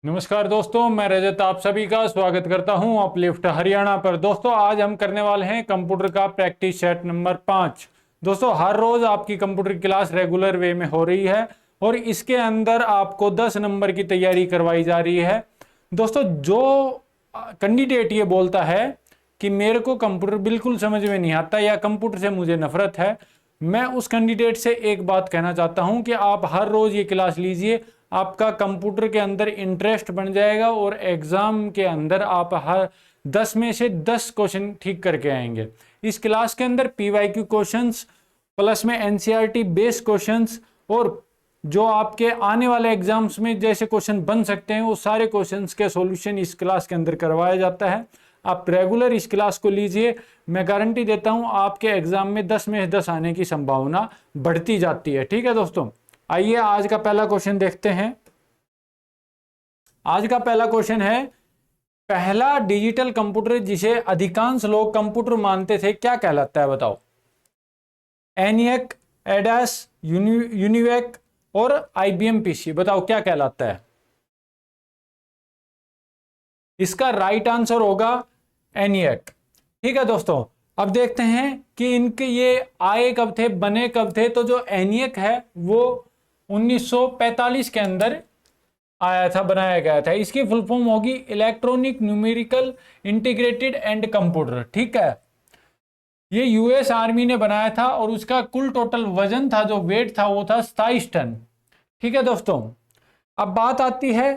नमस्कार दोस्तों, मैं रजत आप सभी का स्वागत करता हूं अपलिफ्ट हरियाणा पर। दोस्तों आज हम करने वाले हैं कंप्यूटर का प्रैक्टिस सेट नंबर 5। दोस्तों हर रोज आपकी कंप्यूटर की क्लास रेगुलर वे में हो रही है और इसके अंदर आपको 10 नंबर की तैयारी करवाई जा रही है। दोस्तों जो कैंडिडेट ये बोलता है कि मेरे को कंप्यूटर बिल्कुल समझ में नहीं आता या कंप्यूटर से मुझे नफरत है, मैं उस कैंडिडेट से एक बात कहना चाहता हूं कि आप हर रोज ये क्लास लीजिए, आपका कंप्यूटर के अंदर इंटरेस्ट बन जाएगा और एग्जाम के अंदर आप हर 10 में से 10 क्वेश्चन ठीक करके आएंगे। इस क्लास के अंदर पीवाईक्यू क्वेश्चंस प्लस में एनसीईआरटी बेस्ड क्वेश्चंस और जो आपके आने वाले एग्जाम्स में जैसे क्वेश्चन बन सकते हैं वो सारे क्वेश्चंस के सॉल्यूशन इस क्लास के अंदर करवाया जाता है। आप रेगुलर इस क्लास को लीजिए, मैं गारंटी देता हूं आपके एग्जाम में 10 में 10 आने की संभावना बढ़ती जाती है। ठीक है दोस्तों, आइए आज का पहला क्वेश्चन देखते हैं। आज का पहला क्वेश्चन है, पहला डिजिटल कंप्यूटर जिसे अधिकांश लोग कंप्यूटर मानते थे क्या कहलाता है बताओ। एनियक, एडास, यूनिवेक और आईबीएम पीसी, बताओ क्या कहलाता है। इसका राइट आंसर होगा एनियक। ठीक है दोस्तों, अब देखते हैं कि इनके ये आए कब थे, बने कब थे। तो जो एनियक है वो 1945 के अंदर आया था, बनाया गया था। इसकी फुल फॉर्म होगी electronic numerical integrated and computer. ठीक है, ये यूएस आर्मी ने बनाया था और उसका कुल टोटल वजन था, जो वेट था वो था 27 टन। ठीक है दोस्तों, अब बात आती है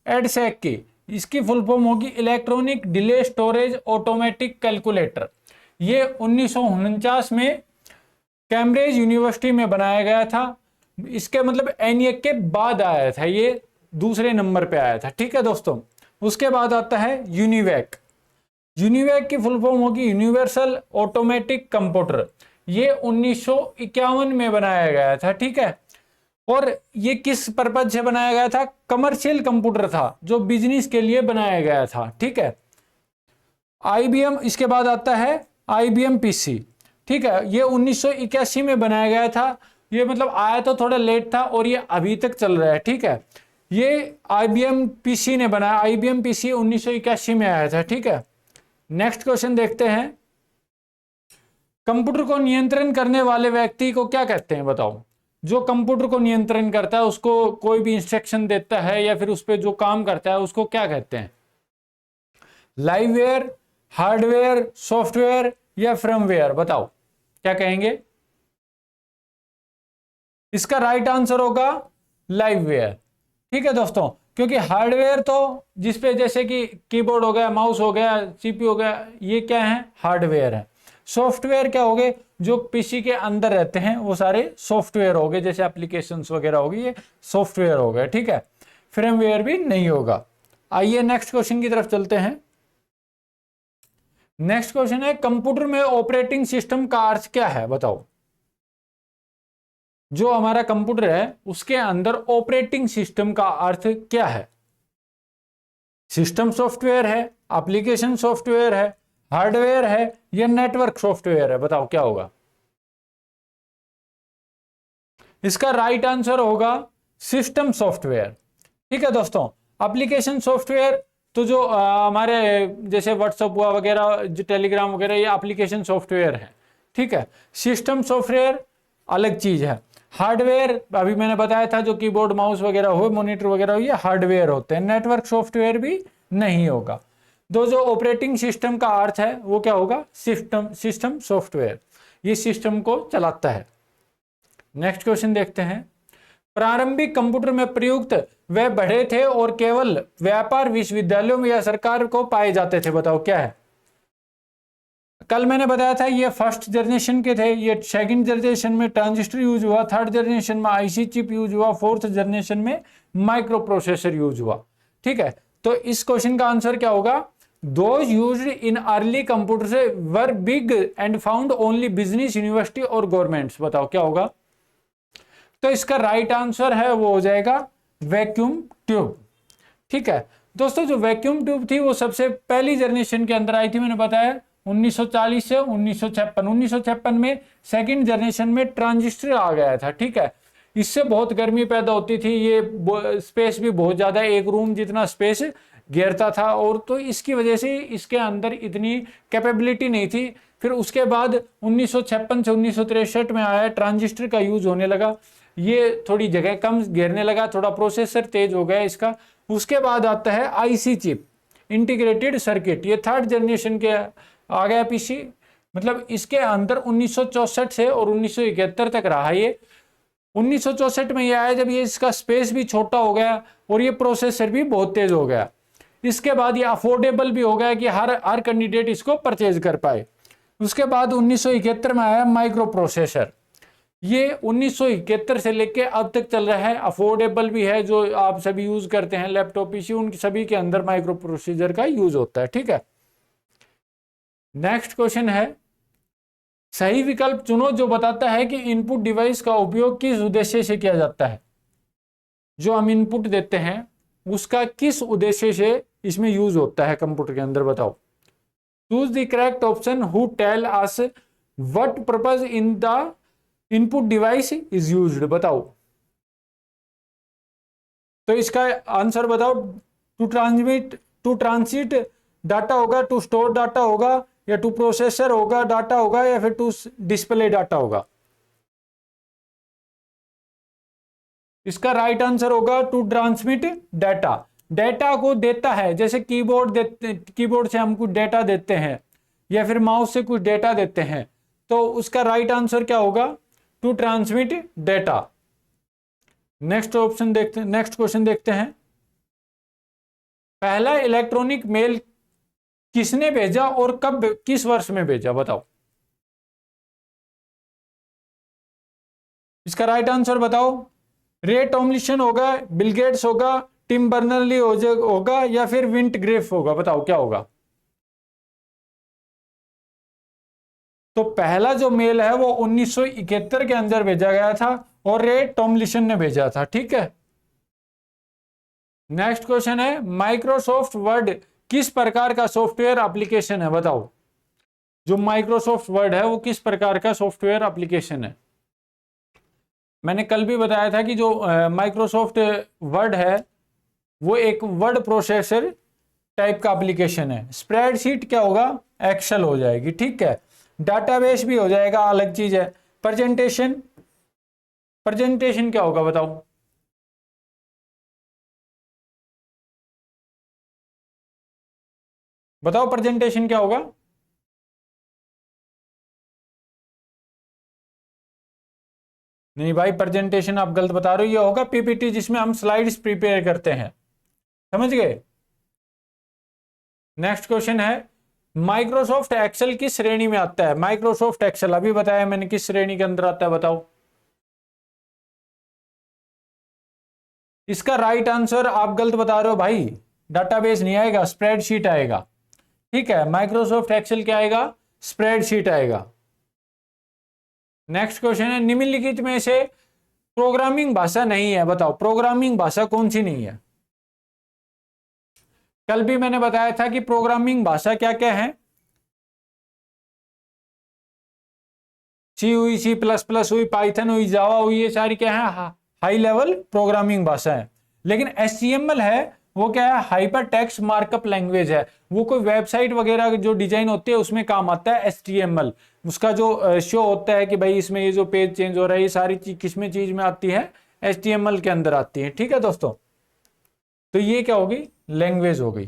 एडसेक की। इसकी फुल फॉर्म होगी electronic delay storage automatic calculator. ये 1949 में कैम्ब्रिज यूनिवर्सिटी में बनाया गया था। इसके मतलब एनियक के बाद आया था, ये दूसरे नंबर पे आया था। ठीक है दोस्तों, उसके बाद आता है यूनिवेक। यूनिवेक की फुल फॉर्म होगी यूनिवर्सल ऑटोमेटिक कंप्यूटर। ये 1951 में बनाया गया था। ठीक है, और ये किस पर्पज से बनाया गया था, कमर्शियल कंप्यूटर था जो बिजनेस के लिए बनाया गया था। ठीक है, आईबीएम, इसके बाद आता है आईबीएम पीसी। ठीक है, ये 1981 में बनाया गया था। ये मतलब आया तो थोड़ा लेट था और ये अभी तक चल रहा है। ठीक है, ये आईबीएम पीसी ने बनाया, आईबीएम पीसी 1981 में आया था। ठीक है, नेक्स्ट क्वेश्चन देखते हैं, कंप्यूटर को नियंत्रण करने वाले व्यक्ति को क्या कहते हैं बताओ। जो कंप्यूटर को नियंत्रण करता है, उसको कोई भी इंस्ट्रक्शन देता है या फिर उस पर जो काम करता है उसको क्या कहते हैं। लाइववेयर, हार्डवेयर, सॉफ्टवेयर या फर्मवेयर, बताओ क्या कहेंगे। इसका राइट आंसर होगा लाइववेयर। ठीक है दोस्तों, क्योंकि हार्डवेयर तो जिसपे जैसे कि कीबोर्ड हो गया, माउस हो गया, सीपीयू हो गया, ये क्या है, हार्डवेयर है। सॉफ्टवेयर क्या हो गए, जो पीसी के अंदर रहते हैं वो सारे सॉफ्टवेयर हो गए, जैसे एप्लीकेशंस वगैरह होगी, ये सॉफ्टवेयर हो गए। ठीक है, फर्मवेयर भी नहीं होगा। आइए नेक्स्ट क्वेश्चन की तरफ चलते हैं। नेक्स्ट क्वेश्चन है, कंप्यूटर में ऑपरेटिंग सिस्टम का अर्थ क्या है बताओ। जो हमारा कंप्यूटर है उसके अंदर ऑपरेटिंग सिस्टम का अर्थ क्या है। सिस्टम सॉफ्टवेयर है, एप्लीकेशन सॉफ्टवेयर है, हार्डवेयर है या नेटवर्क सॉफ्टवेयर है, बताओ क्या होगा। इसका राइट आंसर होगा सिस्टम सॉफ्टवेयर। ठीक है दोस्तों, एप्लीकेशन सॉफ्टवेयर तो जो हमारे जैसे व्हाट्सएप हुआ वगैरह, जो टेलीग्राम वगैरह, ये एप्लीकेशन सॉफ्टवेयर है। ठीक है, सिस्टम सॉफ्टवेयर अलग चीज है। हार्डवेयर अभी मैंने बताया था, जो कीबोर्ड माउस वगैरह हो, मॉनिटर वगैरह हो, ये हार्डवेयर होते हैं। नेटवर्क सॉफ्टवेयर भी नहीं होगा। जो ऑपरेटिंग सिस्टम का अर्थ है वो क्या होगा, सिस्टम सॉफ्टवेयर, ये सिस्टम को चलाता है। नेक्स्ट क्वेश्चन देखते हैं, प्रारंभिक कंप्यूटर में प्रयुक्त वे बढ़े थे और केवल व्यापार विश्वविद्यालयों में या सरकार को पाए जाते थे, बताओ क्या है। कल मैंने बताया था ये फर्स्ट जनरेशन के थे, ये सेकंड जनरेशन में ट्रांजिस्टर यूज हुआ, थर्ड जनरेशन में आईसी चिप यूज हुआ, फोर्थ जनरेशन में माइक्रो प्रोसेसर यूज हुआ। ठीक है, तो इस क्वेश्चन का आंसर क्या होगा, those used in early computer were big and found only business, university और गवर्नमेंट्स, बताओ क्या होगा। तो इसका राइट आंसर है वो हो जाएगा वैक्यूम ट्यूब। ठीक है दोस्तों, जो वैक्यूम ट्यूब थी वो सबसे पहली जनरेशन के अंदर आई थी, मैंने बताया 1940 से 1956। 1956 में सेकंड जनरेशन में ट्रांजिस्टर आ गया था। ठीक है, इससे बहुत गर्मी पैदा होती थी, ये स्पेस भी बहुत ज़्यादा, एक रूम जितना स्पेस घेरता था, और तो इसकी वजह से इसके अंदर इतनी कैपेबिलिटी नहीं थी। फिर उसके बाद 1956 से 1963 में आया, ट्रांजिस्टर का यूज होने लगा, ये थोड़ी जगह कम घेरने लगा, थोड़ा प्रोसेसर तेज हो गया इसका। उसके बाद आता है आईसी चिप, इंटीग्रेटेड सर्किट, ये थर्ड जनरेशन के आ गया पीसी। मतलब इसके अंदर 1964 से और 1971 तक रहा ये। 1964 में ये आया जब ये इसका स्पेस भी छोटा हो गया और ये प्रोसेसर भी बहुत तेज हो गया। इसके बाद ये अफोर्डेबल भी हो गया कि हर कैंडिडेट इसको परचेज कर पाए। उसके बाद 1971 में आया माइक्रो प्रोसेसर, ये 1971 से लेके अब तक चल रहा है, अफोर्डेबल भी है, जो आप सभी यूज करते हैं लैपटॉप पीसी, उन सभी के अंदर माइक्रो प्रोसेसर का यूज होता है। ठीक है, नेक्स्ट क्वेश्चन है, सही विकल्प चुनो जो बताता है कि इनपुट डिवाइस का उपयोग किस उद्देश्य से किया जाता है। जो हम इनपुट देते हैं उसका किस उद्देश्य से इसमें यूज होता है कंप्यूटर के अंदर, बताओ। Choose the correct option who tell us what purpose in the input device is used, बताओ। तो इसका आंसर बताओ। टू ट्रांसमिट डाटा होगा, टू स्टोर डाटा होगा, या टू प्रोसेसर होगा डाटा होगा, या फिर टू डिस्प्ले डाटा होगा। इसका राइट आंसर होगा टू ट्रांसमिट डाटा। डाटा को देता है, जैसे कीबोर्ड से हम कुछ डाटा देते हैं, या फिर माउस से कुछ डाटा देते हैं, तो उसका राइट आंसर क्या होगा, to transmit data. Next question देखते हैं। पहला इलेक्ट्रॉनिक मेल किसने भेजा और कब, किस वर्ष में भेजा, बताओ। इसका राइट आंसर बताओ। रे टॉमलिंसन होगा, बिल गेट्स होगा, टिम बर्नर्ली होगा, या फिर विंट ग्रेफ होगा, बताओ क्या होगा। तो पहला जो मेल है वो 1971 के अंदर भेजा गया था और रे टॉमलिंसन ने भेजा था। ठीक है, नेक्स्ट क्वेश्चन है, माइक्रोसॉफ्ट वर्ड किस प्रकार का सॉफ्टवेयर एप्लीकेशन है, बताओ। जो माइक्रोसॉफ्ट वर्ड है वो किस प्रकार का सॉफ्टवेयर एप्लीकेशन है। मैंने कल भी बताया था कि जो माइक्रोसॉफ्ट वर्ड है वो एक वर्ड प्रोसेसर टाइप का एप्लीकेशन है। स्प्रेडशीट क्या होगा, एक्सेल हो जाएगी। ठीक है, डाटाबेस भी हो जाएगा, अलग चीज है। प्रेजेंटेशन क्या होगा, बताओ। बताओ प्रेजेंटेशन क्या होगा। नहीं भाई, प्रेजेंटेशन आप गलत बता रहे हो, ये होगा पीपीटी, जिसमें हम स्लाइड्स प्रिपेयर करते हैं। समझ गए। नेक्स्ट क्वेश्चन है, माइक्रोसॉफ्ट एक्सेल किस श्रेणी में आता है। माइक्रोसॉफ्ट एक्सेल अभी बताया मैंने किस श्रेणी के अंदर आता है, बताओ। इसका राइट आंसर आप गलत बता रहे हो भाई, डाटाबेस नहीं आएगा, स्प्रेडशीट आएगा। ठीक है, माइक्रोसॉफ्ट एक्सेल क्या आएगा, स्प्रेडशीट आएगा। नेक्स्ट क्वेश्चन है, निम्नलिखित में से प्रोग्रामिंग भाषा नहीं है, बताओ। प्रोग्रामिंग भाषा कौन सी नहीं है। कल भी मैंने बताया था कि प्रोग्रामिंग भाषा क्या क्या है। सी हुई, C++ हुई, पाइथन हुई, जावा हुई, ये सारी क्या है, हाई लेवल प्रोग्रामिंग भाषा है। लेकिन HTML है वो क्या है, हाइपर टेक्स्ट मार्कअप लैंग्वेज है। वो कोई वेबसाइट वगैरह जो डिजाइन होती है उसमें काम आता है HTML। उसका जो शो होता है कि भाई इसमें ये जो पेज चेंज हो रहा है, ये सारी चीज किसमें चीज में आती है, HTML के अंदर आती है। ठीक है दोस्तों, तो ये क्या होगी, लैंग्वेज हो गई।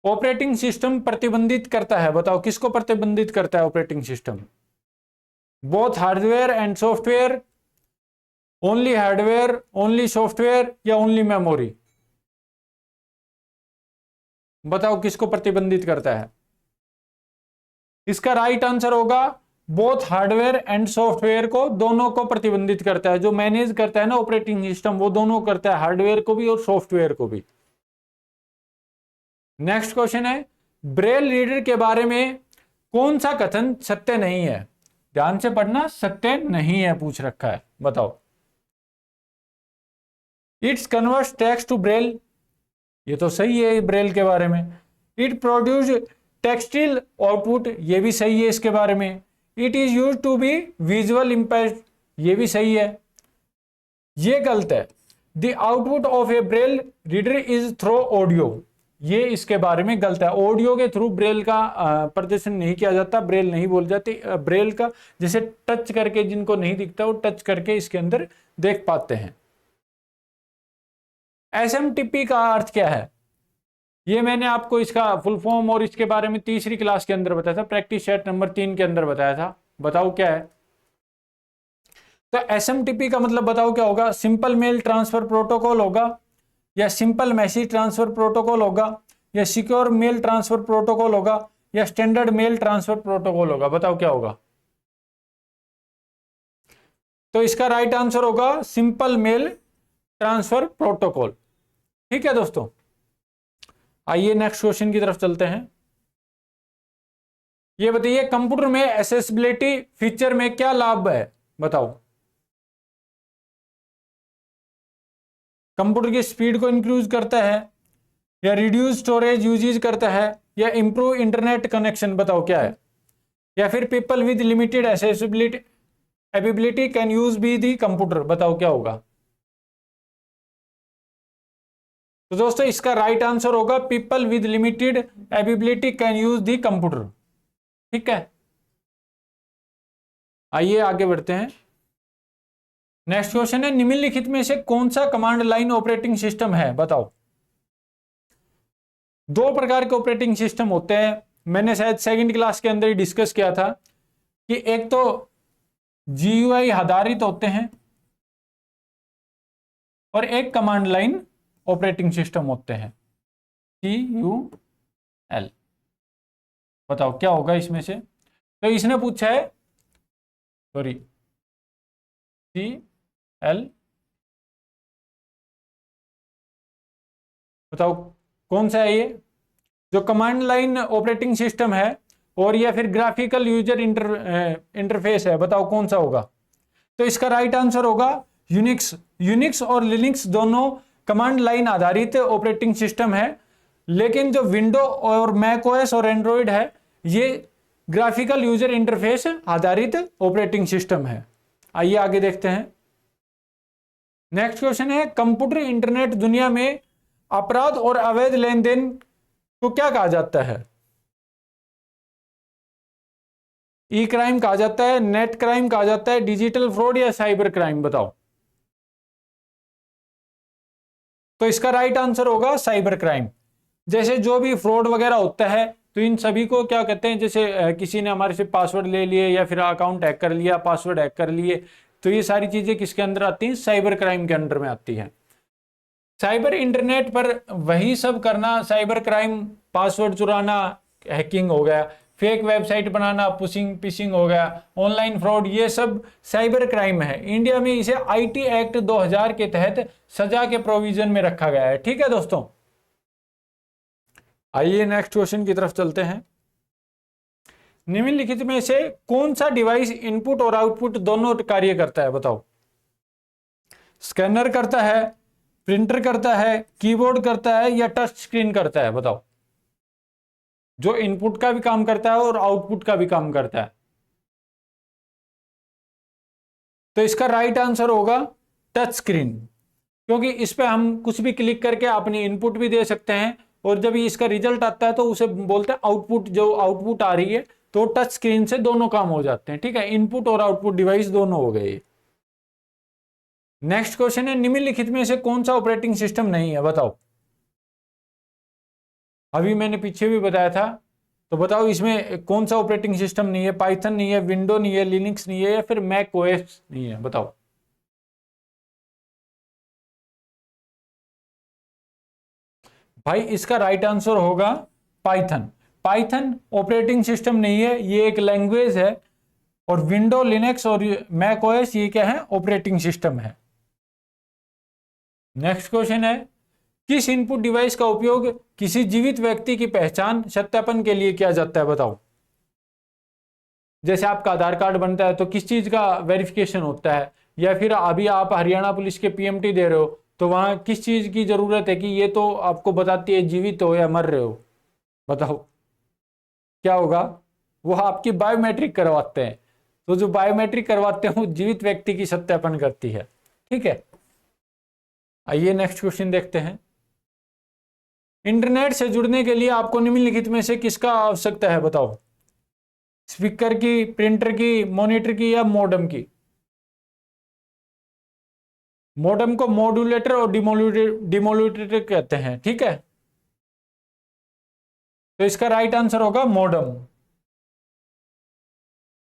ऑपरेटिंग सिस्टम प्रतिबंधित करता है, बताओ किसको प्रतिबंधित करता है operating system. Both hardware and software, only hardware, only software, या ओनली मेमोरी, बताओ किसको प्रतिबंधित करता है। इसका राइट आंसर होगा बोथ हार्डवेयर एंड सॉफ्टवेयर को, दोनों को प्रतिबंधित करता है। जो मैनेज करता है ना ऑपरेटिंग सिस्टम, वो दोनों करता है, हार्डवेयर को भी और सॉफ्टवेयर को भी। नेक्स्ट क्वेश्चन है, ब्रेल रीडर के बारे में कौन सा कथन सत्य नहीं है। ध्यान से पढ़ना, सत्य नहीं है पूछ रखा है, बताओ। It's converts text to braille, ये तो सही है ब्रेल के बारे में। इट प्रोड्यूस टेक्सटाइल आउटपुट, ये भी सही है इसके बारे में। It is use to be visual impaired, ये भी सही है। ये गलत है। The output of a braille reader is through audio, ये इसके बारे में गलत है। ऑडियो के थ्रू ब्रेल का प्रदर्शन नहीं किया जाता, ब्रेल नहीं बोल जाती। ब्रेल का जैसे टच करके, जिनको नहीं दिखता वो टच करके इसके अंदर देख पाते हैं। एसएमटीपी का अर्थ क्या है? ये मैंने आपको इसका फुल फॉर्म और इसके बारे में तीसरी क्लास के अंदर बताया था, प्रैक्टिस सेट नंबर 3 के अंदर बताया था। बताओ क्या है? तो एसएमटीपी का मतलब बताओ क्या होगा? सिंपल मेल ट्रांसफर प्रोटोकॉल होगा, या सिंपल मैसेज ट्रांसफर प्रोटोकॉल होगा, या सिक्योर मेल ट्रांसफर प्रोटोकॉल होगा, या स्टैंडर्ड मेल ट्रांसफर प्रोटोकॉल होगा? बताओ क्या होगा? तो इसका राइट आंसर होगा सिंपल मेल ट्रांसफर प्रोटोकॉल। ठीक है दोस्तों, आइए नेक्स्ट क्वेश्चन की तरफ चलते हैं। ये बताइए कंप्यूटर में एक्सेसिबिलिटी फीचर में क्या लाभ है? बताओ। कंप्यूटर की स्पीड को इंक्रीज करता है, या रिड्यूस स्टोरेज यूजेज करता है, या इंप्रूव इंटरनेट कनेक्शन? बताओ क्या है? या फिर people with limited accessibility ability can use be the computer? बताओ क्या होगा? तो दोस्तों इसका राइट आंसर होगा people with limited ability can use the computer. ठीक है, आइए आगे बढ़ते हैं। नेक्स्ट क्वेश्चन है, निम्नलिखित में से कौन सा कमांड लाइन ऑपरेटिंग सिस्टम है? बताओ। दो प्रकार के ऑपरेटिंग सिस्टम होते हैं, मैंने शायद सेकंड क्लास के अंदर ही डिस्कस किया था कि एक तो जीयूआई आधारित होते हैं और एक कमांड लाइन ऑपरेटिंग सिस्टम होते हैं, CUL। बताओ क्या होगा इसमें से? तो इसने पूछा है, सॉरी, CL। बताओ कौन सा है ये? जो कमांड लाइन ऑपरेटिंग सिस्टम है और या फिर ग्राफिकल यूजर इंटरफेस है? बताओ कौन सा होगा? तो इसका राइट आंसर होगा यूनिक्स। यूनिक्स और लिनक्स दोनों कमांड लाइन आधारित ऑपरेटिंग सिस्टम है, लेकिन जो विंडो और मैक ओएस और एंड्रॉइड है ये ग्राफिकल यूजर इंटरफेस आधारित ऑपरेटिंग सिस्टम है। आइए आगे देखते हैं। नेक्स्ट क्वेश्चन है, कंप्यूटर इंटरनेट दुनिया में अपराध और अवैध लेन देन को क्या कहा जाता है? ई क्राइम कहा जाता है, नेट क्राइम कहा जाता है, डिजिटल फ्रॉड, या साइबर क्राइम? बताओ। तो इसका राइट आंसर होगा साइबर क्राइम। जैसे जो भी फ्रॉड वगैरह होता है तो इन सभी को क्या कहते हैं? जैसे किसी ने हमारे से पासवर्ड ले लिए या फिर अकाउंट हैक कर लिया, पासवर्ड हैक कर लिए, तो ये सारी चीजें किसके अंदर आती हैं? साइबर क्राइम के अंडर में आती हैं। साइबर इंटरनेट पर वही सब करना साइबर क्राइम, पासवर्ड चुराना हैकिंग हो गया, फेक वेबसाइट बनाना पुशिंग पिशिंग हो गया, ऑनलाइन फ्रॉड, ये सब साइबर क्राइम है। इंडिया में इसे आईटी एक्ट 2000 के तहत सजा के प्रोविजन में रखा गया है। ठीक है दोस्तों, आइए नेक्स्ट क्वेश्चन की तरफ चलते हैं। निम्नलिखित में से कौन सा डिवाइस इनपुट और आउटपुट दोनों कार्य करता है? बताओ। स्कैनर करता है, प्रिंटर करता है, कीबोर्ड करता है, या टच स्क्रीन करता है? बताओ। जो इनपुट का भी काम करता है और आउटपुट का भी काम करता है। तो इसका राइट आंसर होगा टच स्क्रीन, क्योंकि इस पे हम कुछ भी क्लिक करके अपनी इनपुट भी दे सकते हैं और जब इसका रिजल्ट आता है तो उसे बोलते हैं आउटपुट। जो आउटपुट आ रही है तो टच स्क्रीन से दोनों काम हो जाते हैं। ठीक है, इनपुट और आउटपुट डिवाइस दोनों हो गए। नेक्स्ट क्वेश्चन है, निम्नलिखित में से कौन सा ऑपरेटिंग सिस्टम नहीं है? बताओ। अभी मैंने पीछे भी बताया था, तो बताओ इसमें कौन सा ऑपरेटिंग सिस्टम नहीं है? पाइथन नहीं है, विंडो नहीं है, लिनक्स नहीं है, या फिर मैक ओएस नहीं है? बताओ। भाई इसका राइट आंसर होगा पाइथन। पाइथन ऑपरेटिंग सिस्टम नहीं है, ये एक लैंग्वेज है, और विंडो, लिनक्स और मैक ओएस ये क्या है? ऑपरेटिंग सिस्टम है। नेक्स्ट क्वेश्चन है, किस इनपुट डिवाइस का उपयोग किसी जीवित व्यक्ति की पहचान सत्यापन के लिए किया जाता है? बताओ। जैसे आपका आधार कार्ड बनता है तो किस चीज का वेरिफिकेशन होता है, या फिर अभी आप हरियाणा पुलिस के पीएमटी दे रहे हो तो वहां किस चीज की जरूरत है कि ये तो आपको बताती है जीवित हो या मर रहे हो? बताओ क्या होगा? वो आपकी बायोमेट्रिक करवाते हैं। तो जो बायोमेट्रिक करवाते हैं वो जीवित व्यक्ति की सत्यापन करती है। ठीक है, आइए नेक्स्ट क्वेश्चन देखते हैं। इंटरनेट से जुड़ने के लिए आपको निम्नलिखित में से किसका आवश्यकता है, बताओ। स्पीकर की, प्रिंटर की, मॉनिटर की या मॉडेम की। मॉडेम को मॉड्यूलेटर और डिमोड्यूलेटर कहते हैं। ठीक है, तो इसका राइट आंसर होगा मॉडेम।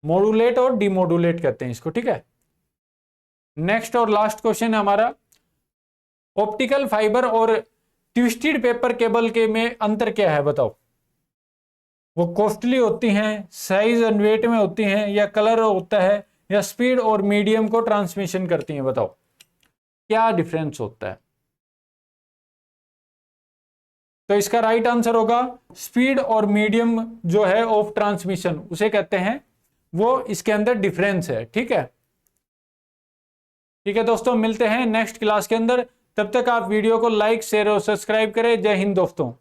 मॉड्यूलेट और डिमोड्यूलेट कहते हैं इसको। ठीक है, नेक्स्ट और लास्ट क्वेश्चन है हमारा, ऑप्टिकल फाइबर और ट्विस्टेड पेपर केबल के में अंतर क्या है, बताओ। वो कॉस्टली होती हैं, साइज एंड वेट में होती हैं, या कलर होता है, या स्पीड और मीडियम को ट्रांसमिशन करती हैं, बताओ क्या डिफरेंस होता है। तो इसका राइट आंसर होगा स्पीड और मीडियम जो है ऑफ ट्रांसमिशन उसे कहते हैं, वो इसके अंदर डिफरेंस है। ठीक है, ठीक है दोस्तों, मिलते हैं नेक्स्ट क्लास के अंदर। तब तक आप वीडियो को लाइक, शेयर और सब्सक्राइब करें। जय हिंद दोस्तों।